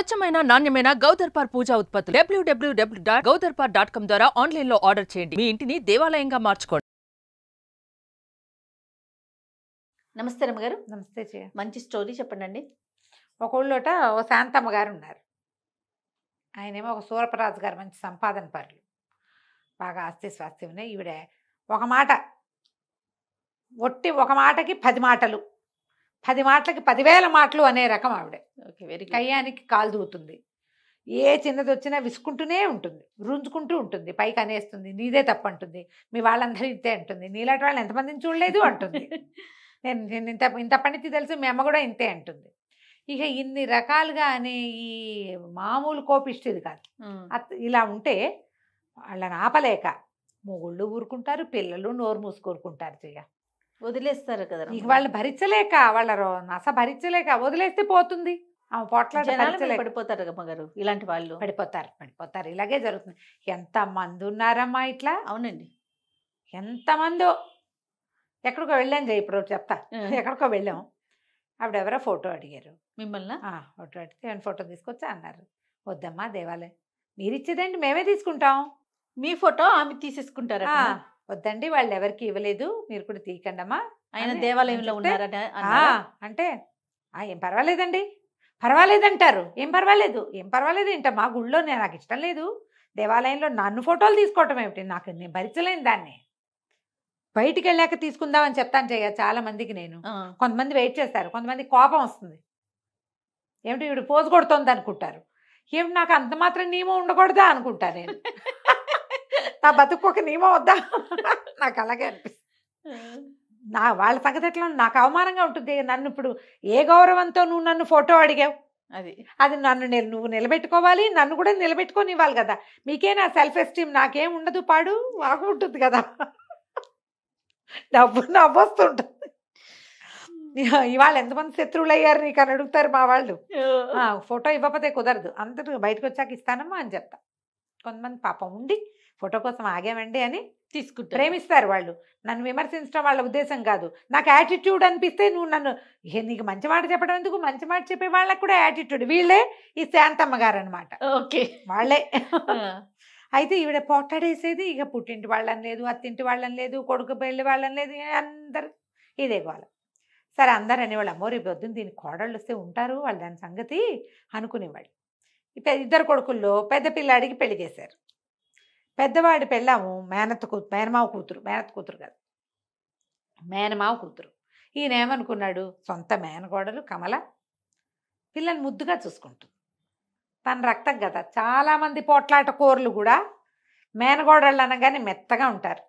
స్వచ్ఛమైన నాణ్యమైన గౌదర్పార్ పూజా ఉత్పత్తులు www.gaudarpar.com ద్వారా ఆన్లైన్ లో ఆర్డర్ చేయండి. మీ ఇంటిని దేవాలయంగా మార్చుకోండి. నమస్తే రమ్మగారు. నమస్తే చెయ్య. మంచి స్టోరీ చెప్పండి. ఒక ఊళ్ళోట ఓ శాంతమ్మ గారు ఉన్నారు. ఆయనేమో ఒక సూరపరాజు గారు, మంచి సంపాదన పరులు, బాగా ఆస్తి స్వాస్తి ఉన్నాయి. ఈవిడ ఒక మాట, ఒట్టి ఒక మాటకి 10 మాటలు, 10 మాటలకి 10,000 మాటలు అనే రకం ఆవిడ. Okay, very good. కయ్యానికి కాలు దూతుంది. ఏ చిన్నది వచ్చినా విసుకుంటూనే ఉంటుంది, రుంజుకుంటూ ఉంటుంది, పైకి అనేస్తుంది, నీదే తప్పు అంటుంది, మీ వాళ్ళందరూ ఇంతే అంటుంది, నీలాంటి వాళ్ళు ఎంతమందిని చూడలేదు అంటుంది, నేను ఇంత ఇంత పనితి తెలుసు, మీ అమ్మ కూడా ఇంతే అంటుంది. ఇక ఇన్ని రకాలుగా అనే ఈ మామూలు కోపిష్టిది కాదు. ఇలా ఉంటే వాళ్ళని ఆపలేక మొగుళ్ళు ఊరుకుంటారు, పిల్లలు నోరు మూసుకూరుకుంటారు. చెయ్య వదిలేస్తారు కదా. ఇక వాళ్ళు భరించలేక, వాళ్ళ నస భరించలేక వదిలేస్తే పోతుంది. ఆమె పొట్లాట భరించలేక పడిపోతారు రమ్మగారు. ఇలాంటి వాళ్ళు పడిపోతారు. ఇలాగే జరుగుతుంది. ఎంతమంది ఉన్నారమ్మా ఇట్లా. అవునండి, ఎంతమందో. ఎక్కడికో వెళ్ళాం జయ, ఇప్పుడు చెప్తా. ఎక్కడికో వెళ్ళాం, ఆవిడెవరో ఫోటో అడిగారు. మిమ్మల్ని ఫోటో అడిగితే నేను ఫోటో తీసుకొచ్చా అన్నారు. వద్దమ్మా, దేవాలయం మీరు ఇచ్చేదండి, మేమే తీసుకుంటాం. మీ ఫోటో ఆమె తీసేసుకుంటారా? వద్దండి, వాళ్ళు ఎవరికి ఇవ్వలేదు, మీరు కూడా తీయకండి అమ్మా. ఆయన దేవాలయంలో ఉన్నారట అంటే ఏం పర్వాలేదండి, పర్వాలేదంటారు. ఏం పర్వాలేదు ఏంటమ్మా, గుళ్ళో నాకు ఇష్టం లేదు, దేవాలయంలో నన్ను ఫోటోలు తీసుకోవటం ఏమిటి, నేను భరించలేను దాన్ని, బయటికి వెళ్ళాక తీసుకుందామని చెప్తాను చెయ్య చాలా మందికి నేను. కొంతమంది వెయిట్ చేస్తారు, కొంతమంది కోపం వస్తుంది, ఏమిటి ఇప్పుడు పోజు కొడుతోంది అనుకుంటారు, ఏమిటి నాకు అంత మాత్రం నియమం ఉండకూడదా అనుకుంటా నేను. నా బతుకు ఒక నియమం వద్దా, నాకు అలాగే అనిపిస్తుంది. వాళ్ళ సంగతి ఎట్లా, నాకు అవమానంగా ఉంటుంది. నన్ను ఇప్పుడు ఏ గౌరవంతో నువ్వు నన్ను ఫోటో అడిగావు, అది నువ్వు నిలబెట్టుకోవాలి, నన్ను కూడా నిలబెట్టుకొని ఇవ్వాలి కదా. మీకే నా సెల్ఫ్ ఎస్టీమ్, నాకేం ఉండదు, పాడు బాగా ఉంటుంది కదా. నవ్వొస్తుంటుంది. ఇవాళ ఎంతమంది శత్రువులు అయ్యారు నీకు అని అడుగుతారు మా వాళ్ళు. ఫోటో ఇవ్వకపోతే కుదరదు, అందరూ బయటకు వచ్చాక ఇస్తానమ్మా అని చెప్తా. కొంతమంది పాపం ఉండి ఫోటో కోసం ఆగామండి అని తీసుకుంటారు, ప్రేమిస్తారు వాళ్ళు. నన్ను విమర్శించడం వాళ్ళ ఉద్దేశం కాదు, నాకు యాటిట్యూడ్ అనిపిస్తే నువ్వు నన్ను, నీకు మంచి మాట చెప్పడం ఎందుకు, మంచి మాట చెప్పే వాళ్ళకు కూడా యాటిట్యూడ్. వీళ్ళే ఈ శాంతమ్మ గారు అనమాట. ఓకే, వాళ్ళే. అయితే ఈవిడ పోట్లాడేసేది. ఇక పుట్టింటి వాళ్ళని లేదు, అత్తింటి వాళ్ళని లేదు, కొడుకు పెళ్ళి వాళ్ళని లేదు, అందరు ఇదే గోల. సరే, అందరు అనేవాళ్ళు, అమ్మో రేపు పొద్దున్న దీనికి కోడళ్ళు వస్తే ఉంటారు వాళ్ళు దాని సంగతి అనుకునేవాళ్ళు. ఇద్దరు కొడుకుల్లో పెద్ద పిల్లాడికి పెళ్లి చేశారు. పెద్దవాడి పెళ్ళాము మేనమావ కూతురు కాదు, మేనమావ కూతురు. ఈయన ఏమనుకున్నాడు, సొంత మేనగోడలు కమల పిల్లని ముద్దుగా చూసుకుంటుంది, తన రక్తం కదా. చాలామంది పోట్లాట కోర్లు కూడా మేనగోడళ్ళు అనగానే మెత్తగా ఉంటారు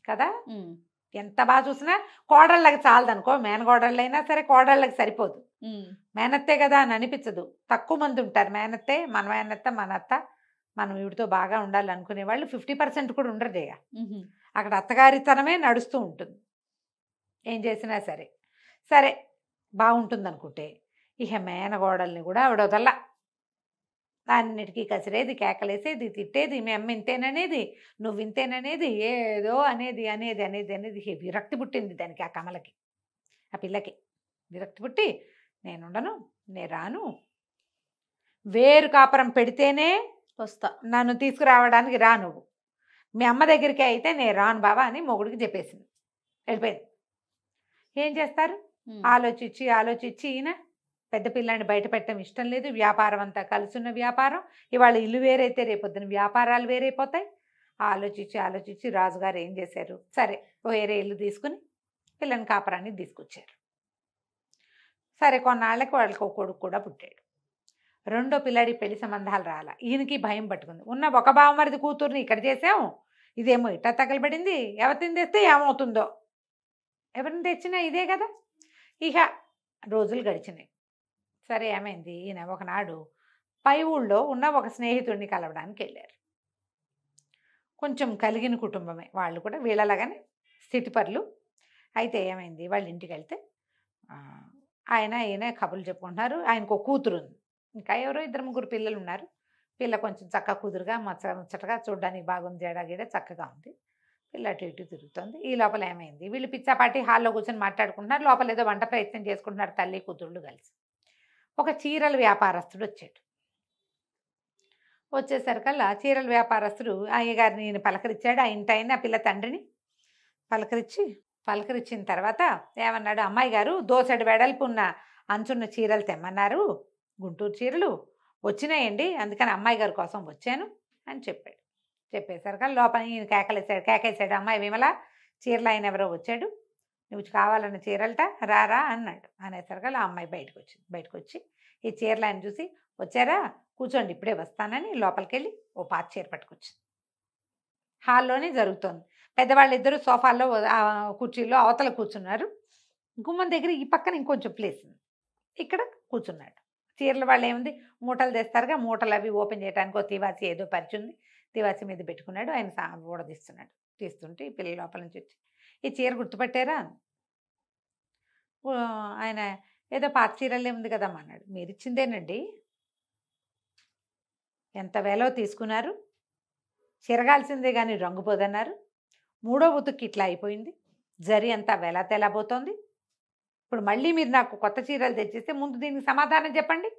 కదా. ఎంత బాగా చూసినా కోడళ్ళకి చాలదనుకో, మేనగోడళ్ళైనా సరే కోడళ్ళకి సరిపోదు, మేనత్తే కదా అని అనిపించదు. తక్కువ మంది ఉంటారు మేనత్తే, మన మేనత్త, మన అత్త, మనం వీడితో బాగా ఉండాలి అనుకునే వాళ్ళు 50% కూడా ఉండరు జయ. అక్కడ అత్తగారితనమే నడుస్తూ ఉంటుంది ఏం చేసినా సరే. సరే బాగుంటుంది అనుకుంటే ఇక మేనగోడల్ని కూడా ఆవిడ వదల్లా. అన్నిటికీ కసిరేది, కేకలేసేది, తిట్టేది, మీ అమ్మ ఇంతేననేది, నువ్వు ఇంతేననేది, ఏదో అనేది అనేది అనేది అనేది విరక్తి పుట్టింది దానికి, ఆ కమలకి, ఆ పిల్లకి విరక్తి పుట్టి, నేనుండను, నేను రాను, వేరు కాపురం పెడితేనే వస్తా, నన్ను తీసుకురావడానికి రా, నువ్వు మీ అమ్మ దగ్గరికి అయితే నేను రాను బాబా అని మొగుడికి చెప్పేసింది, వెళ్ళిపోయింది. ఏం చేస్తారు, ఆలోచించి ఈయన పెద్ద పిల్లాన్ని బయట పెట్టడం ఇష్టం లేదు, వ్యాపారం అంతా కలుసున్న వ్యాపారం, ఇవాళ ఇల్లు వేరైతే రేపొద్దున వ్యాపారాలు వేరైపోతాయి. ఆలోచించి రాజుగారు ఏం చేశారు, సరే వేరే ఇల్లు తీసుకుని పిల్లని కాపురానికి తీసుకొచ్చారు. సరే కొన్నాళ్ళకి వాళ్ళకి ఒక కొడుకు కూడా పుట్టాడు. రెండో పిల్లాడి పెళ్లి సంబంధాలు రాలా. ఈయనకి భయం పట్టుకుంది, ఉన్న ఒక బావమరిది కూతుర్ని ఇక్కడ చేసాం, ఇదేమో ఇట్టా తగలబడింది, ఎవరిని తెస్తే ఏమవుతుందో, ఎవరిని తెచ్చినా ఇదే కదా. ఇక రోజులు గడిచినాయి. సరే ఏమైంది, ఈయన ఒకనాడు పై ఊళ్ళో ఉన్న ఒక స్నేహితుడిని కలవడానికి వెళ్ళారు. కొంచెం కలిగిన కుటుంబమే వాళ్ళు కూడా, వీళ్ళలాగానే స్థితిపరులు. అయితే ఏమైంది, వాళ్ళ ఇంటికి వెళ్తే ఈయన కబుర్లు చెప్పుకుంటున్నారు. ఆయనకు ఒక కూతురు ఉంది, ఇంకా ఎవరో 2-3 పిల్లలు ఉన్నారు. పిల్ల కొంచెం చక్కగా కుదురుగా ముచ్చటగా చూడడానికి బాగుంది, జడగీడ చక్కగా ఉంది. పిల్ల అటు ఇటు తిరుగుతుంది. ఈ లోపల ఏమైంది, వీళ్ళు పిచ్చాపాటి హాల్లో కూర్చొని మాట్లాడుకుంటున్నారు. లోపల ఏదో వంట ప్రయత్నం చేసుకుంటున్నారు తల్లి కూతుళ్ళు కలిసి. ఒక చీరల వ్యాపారస్తుడు వచ్చాడు. వచ్చేసరికల్లా చీరల వ్యాపారస్తుడు అయ్యగారిని ఈయన పలకరించాడు. ఆ ఇంటి ఆయన ఆ పిల్ల తండ్రిని పలకరించిన తర్వాత ఏమన్నాడు, అమ్మాయి గారు దోసెడు వెడల్పు ఉన్న అంచున్న చీరలు తెమ్మన్నారు, గుంటూరు చీరలు వచ్చినాయండి, అందుకని అమ్మాయి గారి కోసం వచ్చాను అని చెప్పాడు. చెప్పేసరికల్లా లోపల ఈయన కేకేశాడు, అమ్మాయి విమల, చీరలు ఆయన ఎవరో వచ్చాడు, నువ్వు కావాలన్న చీరలట, రారా అన్నాడు. అనేసరికల్లా ఆ అమ్మాయి బయటకు వచ్చి ఈ చీరలు ఆయన చూసి, వచ్చారా, కూర్చోండి ఇప్పుడే వస్తానని లోపలికి వెళ్ళి ఓ పాత చీర పట్టుకొచ్చింది. హాల్లోనే జరుగుతోంది. పెద్దవాళ్ళు ఇద్దరు సోఫాల్లో కుర్చీల్లో అవతల కూర్చున్నారు. గుమ్మం దగ్గర ఈ పక్కన ఇంకొంచెం ప్లేస్ ఉంది, ఇక్కడ కూర్చున్నాడు. చీరల వాళ్ళు ఏముంది, మూటలు తెస్తారుగా, మూటలు అవి ఓపెన్ చేయడానికి తివాసి ఏదో పరిచింది, తివాసి మీద పెట్టుకున్నాడు. ఆయన ఊడదీస్తున్నాడు. తీస్తుంటే ఈ పిల్లల లోపల నుంచి వచ్చి, ఈ చీర గుర్తుపట్టారా? ఆయన ఏదో పాత చీరలే ఉంది కదమ్మా అన్నాడు. మీరు ఇచ్చిందేనండి, ఎంత వేలో తీసుకున్నారు, చిరగాల్సిందే కానీ రంగు పోదన్నారు, 3వ ఉతుక్కి ఇట్లా అయిపోయింది, జరి అంతా వెలా తెలబోతోంది, ఇప్పుడు మళ్ళీ మీరు నాకు కొత్త చీరలు తెచ్చిస్తే ముందు దీనికి సమాధానం చెప్పండి,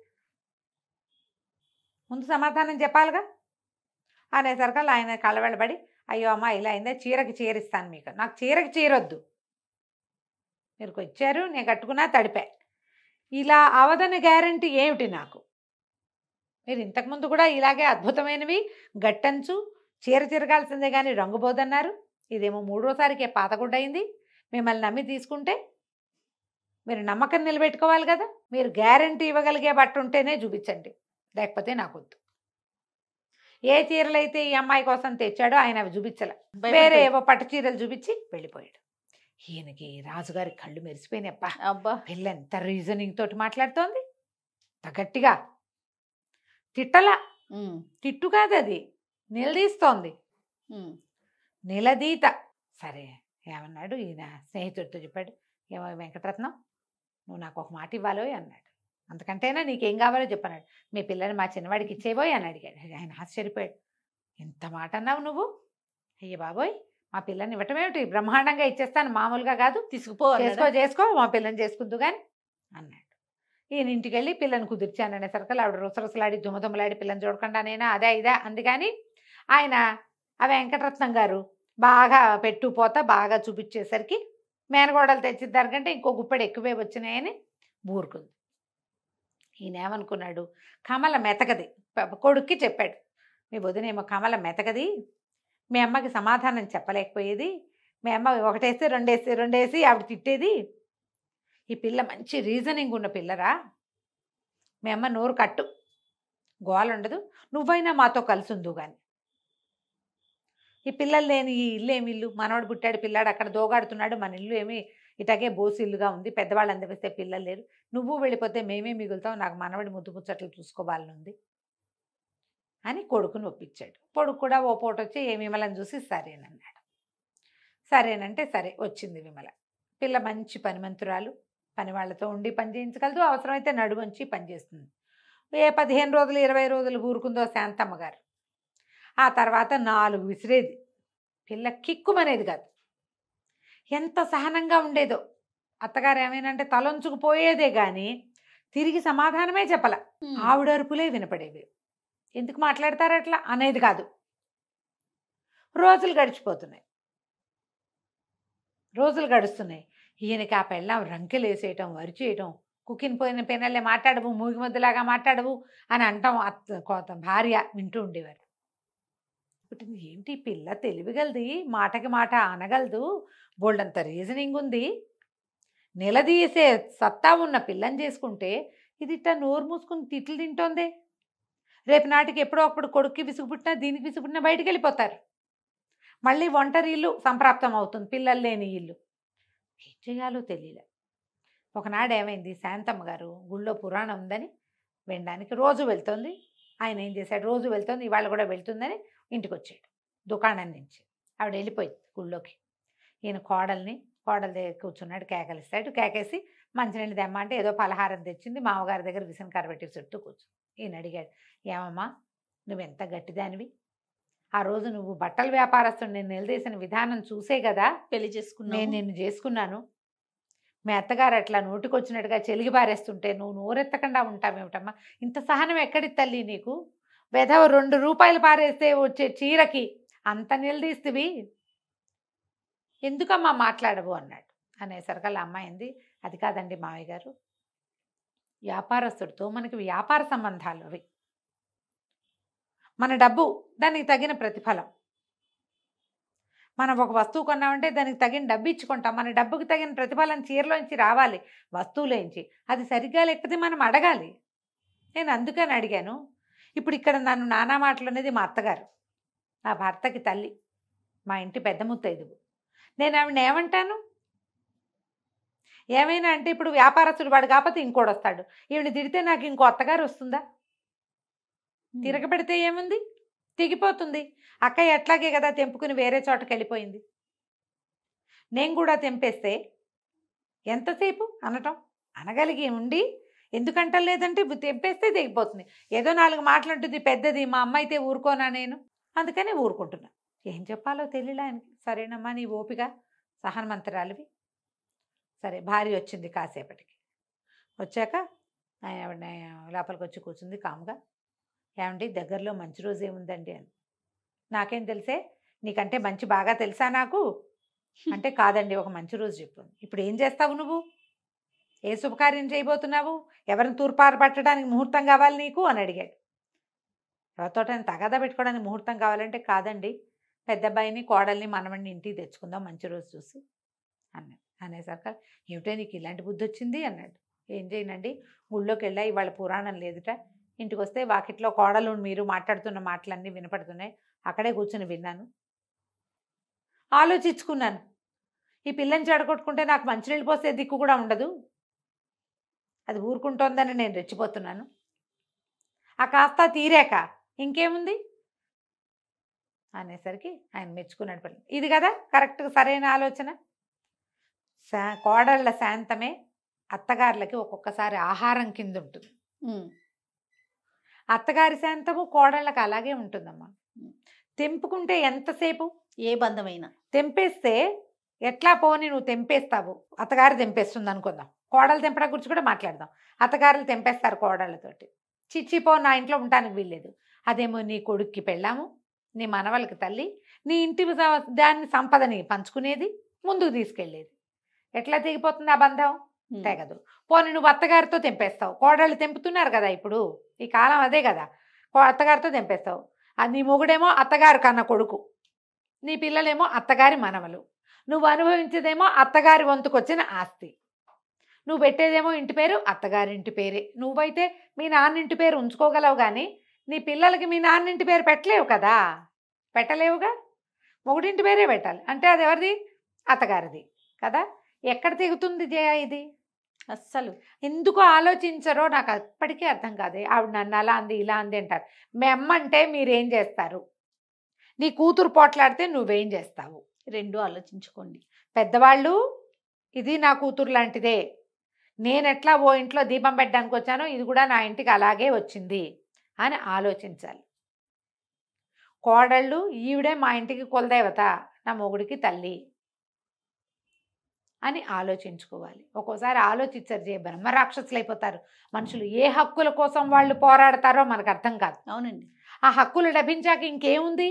ముందు సమాధానం చెప్పాలిగా అనేసరికల్లా ఆయన కళ్ళబెళ్ళబడి, అయ్యో అమ్మ ఇలా అయిందే, చీరకి చీరిస్తాను మీకు, నాకు చీరకి చీరొద్దు, మీరు వచ్చారు నేను కట్టుకున్నా తడిపా, ఇలా అవదని గ్యారంటీ ఏమిటి నాకు? మీరు ఇంతకుముందు కూడా ఇలాగే అద్భుతమైనవి గట్టంచు చీర తిరగాల్సిందే కానీ రంగు పోదన్నారు, ఇదేమో 3వసారికే పాతగుడ్డయింది, మిమ్మల్ని నమ్మి తీసుకుంటే మీరు నమ్మకం నిలబెట్టుకోవాలి కదా, మీరు గ్యారంటీ ఇవ్వగలిగే బట్ట ఉంటేనే చూపించండి, లేకపోతే నాకొద్దు. ఏ చీరలైతే ఈ అమ్మాయి కోసం తెచ్చాడో ఆయన అవి చూపించలే, వేరే ఏవో పట్టు చీరలు చూపించి వెళ్ళిపోయాడు. ఈయనకి రాజుగారి కళ్ళు మెరిసిపోయినాయి. అబ్బా, పిల్ల ఎంత రీజనింగ్ తోటి మాట్లాడుతోంది, గట్టిగా తిట్టలా, తిట్టు కాదు అది, నిలదీస్తోంది, నిలదీత. సరే ఏమన్నాడు ఈయన స్నేహితుడితో చెప్పాడు, ఏమో వెంకటరత్నం, నువ్వు నాకు ఒక మాట ఇవ్వాలో అన్నాడు. అంతకంటేనా నీకేం కావాలో చెప్పన్నాడు. మీ పిల్లని మా చిన్నవాడికి ఇచ్చేబోయ్ అని అడిగాడు. ఆయన ఆశ్చర్యపోయాడు, ఎంత మాట అన్నావు నువ్వు, అయ్య బాబోయ్, మా పిల్లని ఇవ్వటమేమిటి, బ్రహ్మాండంగా ఇచ్చేస్తాను, మామూలుగా కాదు, చేసుకో మా పిల్లని చేసుకుందు కానీ అన్నాడు. ఈయన ఇంటికి వెళ్ళి పిల్లని కుదిర్చాను అనేసరికి ఆవిడ రుసరుసలాడి దుమదుమలాడి పిల్లని చూడకుండా నేనా అదే ఇదే అంది. కానీ ఆయన ఆ వెంకటరత్నం గారు బాగా పెట్టుపోతా బాగా చూపించేసరికి మేనగోడలు తెచ్చిద్దానికంటే ఇంకో గుప్పెడు ఎక్కువే వచ్చినాయని ఊరుకుంది. ఈయన ఏమనుకున్నాడు, కమల మెతకది, కొడుక్కి చెప్పాడు, మీ వదినేమో కమల మెతకది, మీ అమ్మకి సమాధానం చెప్పలేకపోయేది, మీ అమ్మ ఒకటేస్తే రెండేసి ఆవిడ తిట్టేది, ఈ పిల్ల మంచి రీజనింగ్ ఉన్న పిల్లరా, మీ అమ్మ నోరు కట్టు, గోల ఉండదు, నువ్వైనా మాతో కలిసి ఉందు కానీ, ఈ పిల్లలు లేని ఈ ఇల్లు ఏమి ఇల్లు, మనవాడు పుట్టాడు పిల్లాడు అక్కడ దోగాడుతున్నాడు, మన ఇల్లు ఏమి ఇటాగే బోసి ఇల్లుగా ఉంది, పెద్దవాళ్ళు అందరిస్తే పిల్లలు లేరు, నువ్వు వెళ్ళిపోతే మేమే మిగులుతాం, నాకు మనవాడి ముద్దు ముచ్చట్లు చూసుకోవాలని ఉంది అని కొడుకుని ఒప్పించాడు. కొడుకు కూడా ఓ పూట వచ్చి ఏ విమలని చూసి సరేనన్నాడు. సరేనంటే సరే వచ్చింది విమల. పిల్ల మంచి పనిమంతురాలు, పని వాళ్ళతో ఉండి పని చేయించగలదు, అవసరమైతే నడువంచి పని చేస్తుంది. ఏ 15 రోజులు 20 రోజులు ఊరుకుందో శాంతమ్మ గారు. ఆ తర్వాత 4 విసిరేది, పిల్ల కిక్కుమనేది కాదు, ఎంత సహనంగా ఉండేదో. అత్తగారు ఏమైనంటే తలొంచుకుపోయేదే కానీ తిరిగి సమాధానమే చెప్పల, ఆవిడ అరుపులే వినపడేవి, ఎందుకు మాట్లాడతారు అట్లా అనేది కాదు. రోజులు గడుస్తున్నాయి. ఈయనకి ఆ పెళ్ళం రంకెలు వేసేయటం, వరిచేయటం, కుక్కిన పోయిన పెనల్లే మాట్లాడవు, మూగి ముద్దలాగా మాట్లాడవు అని అంటాం భార్య వింటూ ఉండేవారు. ఏంటి పిల్ల తెలివిగలది, మాటకి మాట అనగలదు, బోల్డంత రీజనింగ్ ఉంది, నిలదీసే సత్తా ఉన్న పిల్లని చేసుకుంటే ఇది ఇట్లా నోరు మూసుకుని తిట్లు తింటోందే, రేపు నాటికి ఎప్పుడో అప్పుడు కొడుక్కి విసుగుపుట్టినా దీనికి విసుగుపుట్టినా బయటికి వెళ్ళిపోతారు, మళ్ళీ ఒంటరి ఇల్లు సంప్రాప్తం అవుతుంది, పిల్లలు లేని ఇల్లు. ఏం చేయాలో తెలియలే. ఒకనాడు ఏమైంది, శాంతమ్మ గారు గుళ్ళో పురాణం ఉందని వినడానికి రోజు వెళ్తుంది. ఆయన ఏం చేశాడు, రోజు వెళ్తుంది, ఇవాళ కూడా వెళ్తుందని ఇంటికి వచ్చాడు దుకాణం నుంచి. ఆవిడ వెళ్ళిపోయింది గుళ్ళోకి. ఈయన కోడల దగ్గర కూర్చున్నాడు, కేకలిస్తాడు. కేకేసి మంచినీళ్ళు తెమ్మంటే ఏదో పలహారం తెచ్చింది, మామగారి దగ్గర విసనకర్ర పెట్టి చుట్టూ కూర్చుంది. ఈయన అడిగాడు, ఏమమ్మా నువ్వెంత గట్టిదానివి, ఆ రోజు నువ్వు బట్టల వ్యాపారస్తుడు నేను నిలదీసిన విధానం చూసే కదా పెళ్లి చేసుకున్నా, నేను నిన్ను చేసుకున్నాను, మీ అత్తగారు అట్లా నోటికొచ్చినట్టుగా చెలిగి పారేస్తుంటే నువ్వు నోరెత్తకుండా ఉంటావేమిటమ్మా? ఇంత సహనం ఎక్కడి తల్లి నీకు? వెధవ 2 రూపాయలు పారేస్తే వచ్చే చీరకి అంత నిలదీస్తువి, ఎందుకమ్మా మాట్లాడవు అన్నాడు. అనేసరికల్లా అమ్మాయి అంది, అది కాదండి మావయ్య గారు, వ్యాపారస్తుడితో మనకి వ్యాపార సంబంధాలు అవి. మన డబ్బు దానికి తగిన ప్రతిఫలం. మనం ఒక వస్తువు కొన్నామంటే దానికి తగిన డబ్బు ఇచ్చుకుంటాం. మన డబ్బుకి తగిన ప్రతిఫలం చీరలోంచి రావాలి, వస్తువులోంచి. అది సరిగ్గా లేకపోతే మనం అడగాలి. నేను అందుకని అడిగాను. ఇప్పుడు ఇక్కడ నన్ను నానా మాటలు అనేది మా అత్తగారు, నా భర్తకి తల్లి, మా ఇంటి పెద్ద ముత్తైదువు. నేను ఆవిడని ఏమంటాను? ఏమైనా అంటే ఇప్పుడు వ్యాపారస్తుడు వాడు కాకపోతే ఇంకోటి వస్తాడు. ఈవిని తిడితే నాకు ఇంకో అత్తగారు వస్తుందా? తిరగబెడితే ఏముంది, తెగిపోతుంది. అక్కయ్య ఎట్లాగే కదా తెంపుకుని వేరే చోటకి వెళ్ళిపోయింది. నేను కూడా తెంపేస్తే ఎంతసేపు అనటం? అనగలిగి ఉండి ఎందుకంటే లేదంటే తెంపేస్తే తెగిపోతుంది. ఏదో 4 మాటలు అంటుంది, పెద్దది, మా అమ్మ అయితే ఊరుకోనా నేను? అందుకనే ఊరుకుంటున్నా. ఏం చెప్పాలో తెలియలే ఆయనకి. సరేనమ్మా నీ ఓపిక, సహనమంతరాలివి. సరే భార్య వచ్చింది. కాసేపటికి వచ్చాక ఆవిడ లోపలికి వచ్చి కూర్చుంది కామ్గా. ఏమండి దగ్గరలో మంచి రోజు ఏముందండి అని. నాకేం తెలిసే, నీకంటే మంచి బాగా తెలుసా నాకు అంటే, కాదండి ఒక మంచి రోజు చెప్పు. ఇప్పుడు ఏం చేస్తావు నువ్వు? ఏ శుభకార్యం చేయబోతున్నావు? ఎవరిని తూర్పార పట్టడానికి ముహూర్తం కావాలి నీకు అని అడిగాడు. ఎవరితో తగాదా పెట్టుకోవడానికి ముహూర్తం కావాలంటే, కాదండి పెద్ద అబ్బాయిని కోడల్ని మనవడిని ఇంటికి తెచ్చుకుందాం మంచి రోజు చూసి అన్నాడు. అనేసరికి ఏమిటో నీకు ఇలాంటి బుద్ధి వచ్చింది అన్నాడు. ఏం చేయనండి, గుళ్ళోకి వెళ్ళా, ఇవాళ పురాణం లేదుట. ఇంటికి వస్తే వాకిట్లో కోడలు మీరు మాట్లాడుతున్న మాటలన్నీ వినపడుతున్నాయి. అక్కడే కూర్చొని విన్నాను, ఆలోచించుకున్నాను. ఈ పిల్లని చెడగొట్టుకుంటే నాకు మంచినీళ్ళు పోసే దిక్కు కూడా ఉండదు. అది ఊరుకుంటోందని నేను రెచ్చిపోతున్నాను. ఆ కాస్త తీరాక ఇంకేముంది అనేసరికి ఆయన మెచ్చుకున్నాడు. పని ఇది కదా కరెక్ట్గా సరైన ఆలోచన. కోడళ్ళ శాంతమే అత్తగారులకి ఒక్కొక్కసారి ఆహారం కింద ఉంటుంది. అత్తగారి శాంతము కోడళ్ళకి అలాగే ఉంటుందమ్మా. తెంపుకుంటే ఎంతసేపు? ఏ బంధమైనా తెంపేస్తే ఎట్లా పోని నువ్వు తెంపేస్తావు. అత్తగారు తెంపేస్తుంది అనుకుందాం, కోడలు తెంపడం గురించి కూడా మాట్లాడదాం. అత్తగారులు తెంపేస్తారు కోడళ్ళతోటి. చిచ్చిపో నా ఇంట్లో ఉండటానికి వీల్లేదు. అదేమో నీ కొడుక్కి పెళ్ళాము, నీ మనవలకి తల్లి, నీ ఇంటి దాన్ని సంపదని పంచుకునేది, ముందుకు తీసుకెళ్ళేది. ఎట్లా తెగిపోతుంది ఆ బంధం? తెగదు. పోనీ నువ్వు అత్తగారితో తెంపేస్తావు. కోడళ్ళు తెంపుతున్నారు కదా ఇప్పుడు, ఈ కాలం అదే కదా. అత్తగారితో తెంపేస్తావు. అది నీ మొగుడేమో అత్తగారు కన్న కొడుకు, నీ పిల్లలేమో అత్తగారి మనవలు. నువ్వు అనుభవించేదేమో అత్తగారి వంతుకొచ్చిన ఆస్తి. నువ్వు పెట్టేదేమో ఇంటి పేరు అత్తగారింటి పేరే. నువ్వైతే మీ నాన్నింటి పేరు ఉంచుకోగలవు, కానీ నీ పిల్లలకి మీ నాన్నింటి పేరు పెట్టలేవు కదా, పెట్టలేవుగా. మొగుడింటి పేరే పెట్టాలి అంటే అది ఎవరిది? అత్తగారిది కదా. ఎక్కడ తెగుతుంది జయ ఇది? అస్సలు ఎందుకు ఆలోచించరో నాకు అప్పటికీ అర్థం కాదు. ఆవిడ నన్ను అలా అంది ఇలా అంది అంటారు. మీ అమ్మ అంటే మీరేం చేస్తారు? నీ కూతురు పోట్లాడితే నువ్వేం చేస్తావు? 2 ఆలోచించుకోండి. పెద్దవాళ్ళు ఇది నా కూతురు లాంటిదే, నేను ఎట్లా ఓ ఇంట్లో దీపం పెట్టడానికి వచ్చానో ఇది కూడా నా ఇంటికి అలాగే వచ్చింది అని ఆలోచించాలి. కోడళ్ళు ఈవిడే మా ఇంటికి కులదేవత, నా మొగుడికి తల్లి అని ఆలోచించుకోవాలి. ఒక్కోసారి ఆలోచించరు జయ, బ్రహ్మ రాక్షసులు అయిపోతారు మనుషులు. ఏ హక్కుల కోసం వాళ్ళు పోరాడతారో మనకు అర్థం కాదు. అవునండి. ఆ హక్కులు లభించాక ఇంకేముంది?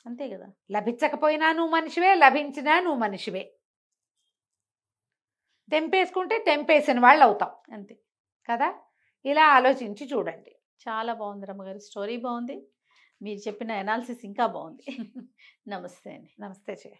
అంతే కదా. లభించకపోయినా నువ్వు మనిషివే, లభించినా నువ్వు మనిషివే. తెంపేసుకుంటే తెంపేసిన వాళ్ళు అవుతాం అంతే కదా. ఇలా ఆలోచించి చూడండి. చాలా బాగుంది రమ్మగారు, స్టోరీ బాగుంది, మీరు చెప్పిన అనాలిసిస్ ఇంకా బాగుంది. నమస్తే అండి. నమస్తే జయ.